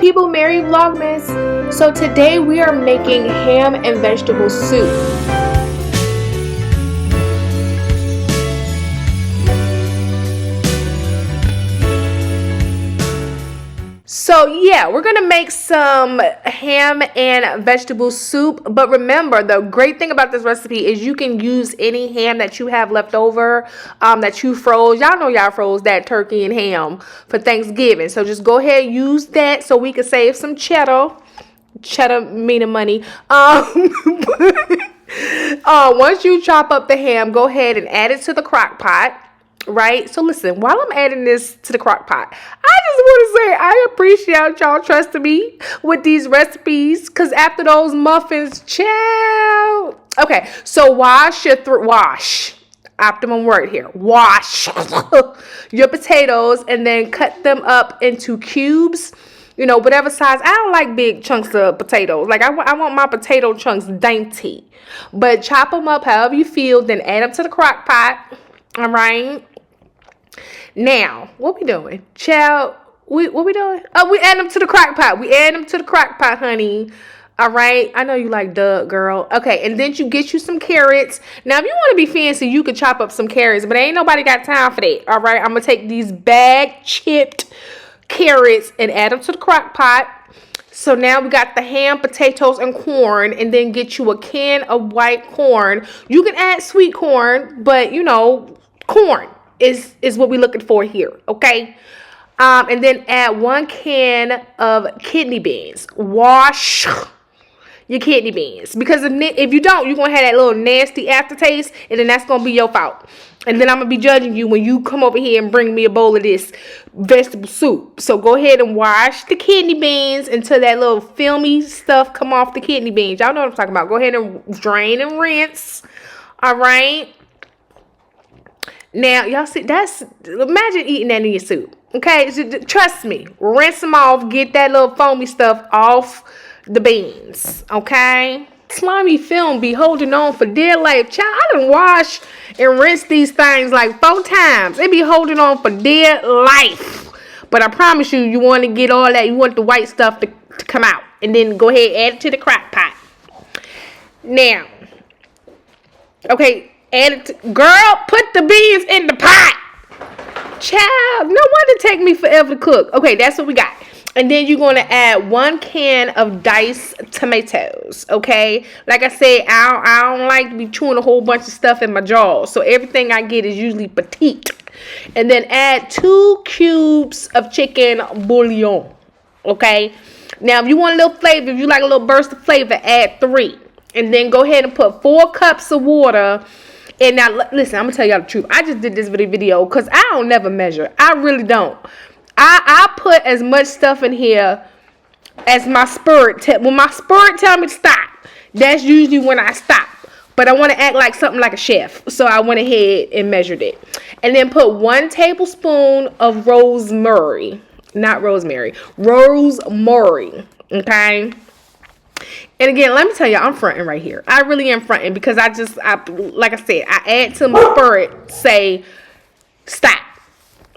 people, Merry Vlogmas. So today we are making ham and vegetable soup. So yeah, we're gonna make some ham and vegetable soup. But remember, the great thing about this recipe is you can use any ham that you have left over, that you froze. Y'all know y'all froze that turkey and ham for Thanksgiving. So just go ahead and use that so we can save some cheddar. Cheddar meaning money. Once you chop up the ham, go ahead and add it to the crock pot. Right? So listen, while I'm adding this to the crock pot, I just want to say I appreciate y'all trusting me with these recipes, because after those muffins, child. Okay, so wash, optimum word here, wash your potatoes and then cut them up into cubes, you know, whatever size. I don't like big chunks of potatoes. Like I want my potato chunks dainty, but chop them up however you feel, then add them to the crock pot. All right. Now, what we doing? Child, what we doing? Oh, we add them to the crock pot. We add them to the crock pot, honey. All right. I know you like Doug, girl. Okay, and then you get you some carrots. Now, if you want to be fancy, you could chop up some carrots, but ain't nobody got time for that. All right. I'm going to take these bag chipped carrots and add them to the crock pot. So now we got the ham, potatoes, and corn, and then get you a can of white corn. You can add sweet corn, but you know, corn is what we're looking for here, okay? And then add 1 can of kidney beans. Wash your kidney beans, because if you don't, you're gonna have that little nasty aftertaste, and then that's gonna be your fault. And then I'm gonna be judging you when you come over here and bring me a bowl of this vegetable soup. So go ahead and wash the kidney beans until that little filmy stuff come off the kidney beans. Y'all know what I'm talking about. Go ahead and drain and rinse. All right. Now, y'all see, imagine eating that in your soup. Okay, so, trust me, rinse them off, get that little foamy stuff off the beans. Okay, slimy film be holding on for dear life. Child, I done wash and rinse these things like 4 times. It be holding on for dear life. But I promise you, you want to get all that, you want the white stuff to come out. And then go ahead and add it to the crock pot. Now, okay, add it to, girl, put the beans in the pot. Child, no wonder it take me forever to cook. Okay, that's what we got. And then you're going to add 1 can of diced tomatoes, okay? Like I said, I don't like to be chewing a whole bunch of stuff in my jaws. So everything I get is usually petite. And then add 2 cubes of chicken bouillon, okay? Now, if you want a little flavor, if you like a little burst of flavor, add 3. And then go ahead and put 4 cups of water. And now, listen, I'm going to tell y'all the truth. I just did this video because I don't never measure. I really don't. I put as much stuff in here as my spirit. When my spirit tell me to stop, that's usually when I stop. But I want to act like something like a chef. So I went ahead and measured it. And then put 1 tablespoon of rosemary. Not rosemary. Rosemary. Okay? And again, let me tell you, I'm fronting right here. I really am fronting because I like I said, I add to my spirit, say, stop.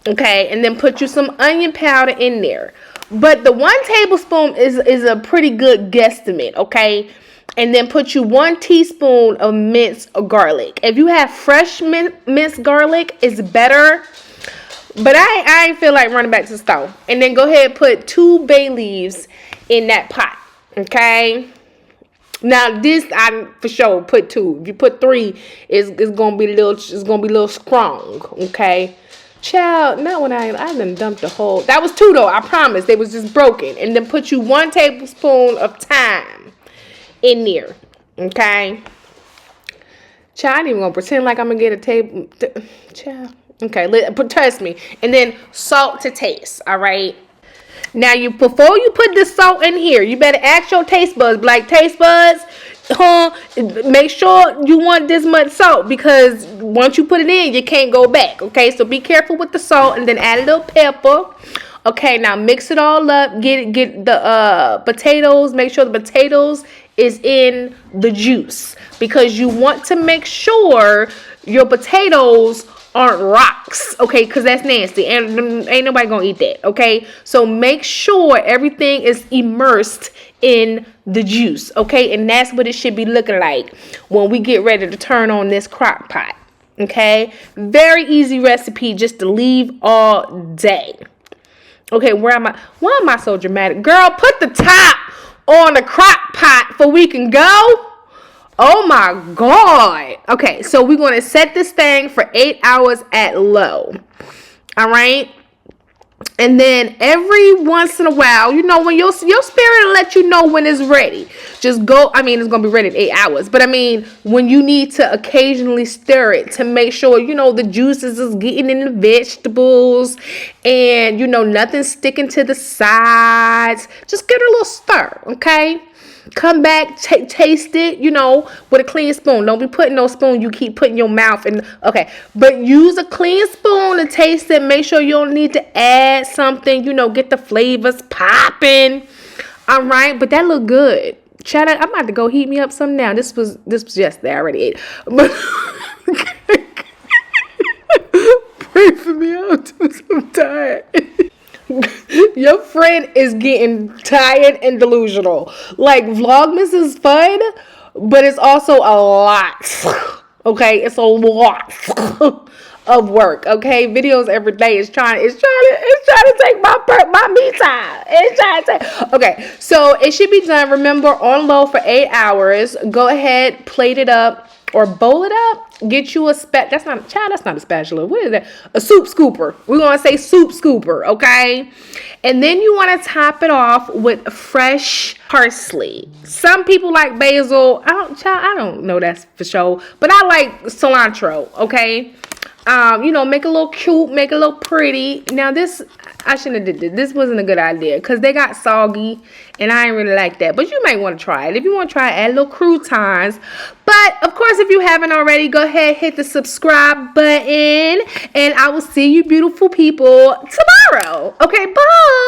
Okay, and then put you some onion powder in there. But the 1 tablespoon is a pretty good guesstimate, okay? And then put you 1 teaspoon of minced garlic. If you have fresh minced garlic, it's better. But I ain't feel like running back to the stove. And then go ahead and put 2 bay leaves in that pot, okay? Now this I for sure put 2. If you put 3, it's gonna be a little strong, okay? Child, not when I done dumped the whole. That was 2 though, I promise. They was just broken. And then put you 1 tablespoon of thyme in there, okay? Child, I ain't even gonna pretend like I'm gonna get a table. Child, okay, but trust me. And then salt to taste. All right. Now before you put the salt in here, you better ask your taste buds. Like, taste buds, make sure you want this much salt, because once you put it in, you can't go back. Okay, so be careful with the salt, and then add a little pepper. Okay, now mix it all up. Get the potatoes. Make sure the potatoes is in the juice, because you want to make sure your potatoes aren't rocks, okay? Because that's nasty, and ain't nobody gonna eat that, okay? So make sure everything is immersed in the juice, okay? And that's what it should be looking like when we get ready to turn on this crock pot, okay? Very easy recipe just to leave all day. Okay, why am I so dramatic? Girl, put the top on the crock pot so we can go. Oh my God. Okay, so we're going to set this thing for 8 hours at low. All right. And then every once in a while, you know, when your spirit will let you know when it's ready. Just go. I mean, it's going to be ready in 8 hours. But I mean, when you need to occasionally stir it to make sure, you know, the juices is getting in the vegetables. And, you know, nothing's sticking to the sides. Just give it a little stir, okay? Come back, taste it, you know, with a clean spoon. Don't be putting no spoon you keep putting in your mouth. And okay, but use a clean spoon to taste it. Make sure you don't need to add something, you know, get the flavors popping. All right, but that look good. Shout out, I'm about to go heat me up some now. This was yesterday. I already ate. But pray for me out. I'm tired. Your friend is getting tired and delusional. Like, Vlogmas is fun, but it's also a lot. Okay, it's a lot of work. Okay, videos every day is trying to take my me time. It's trying to take. Okay, so it should be done. Remember, on low for 8 hours. Go ahead, plate it up or bowl it up. Get you a that's not a spatula. What is that? A soup scooper. We're gonna say soup scooper, okay? And then you want to top it off with fresh parsley. Some people like basil. I don't know that's for sure, but I like cilantro, okay? You know, make it a little cute, make it a little pretty. Now this, I shouldn't have did this. This wasn't a good idea because they got soggy and I ain't really like that. But you might want to try it. If you want to try it, add a little croutons. But of course, if you haven't already, go ahead, hit the subscribe button. And I will see you beautiful people tomorrow. Okay, bye.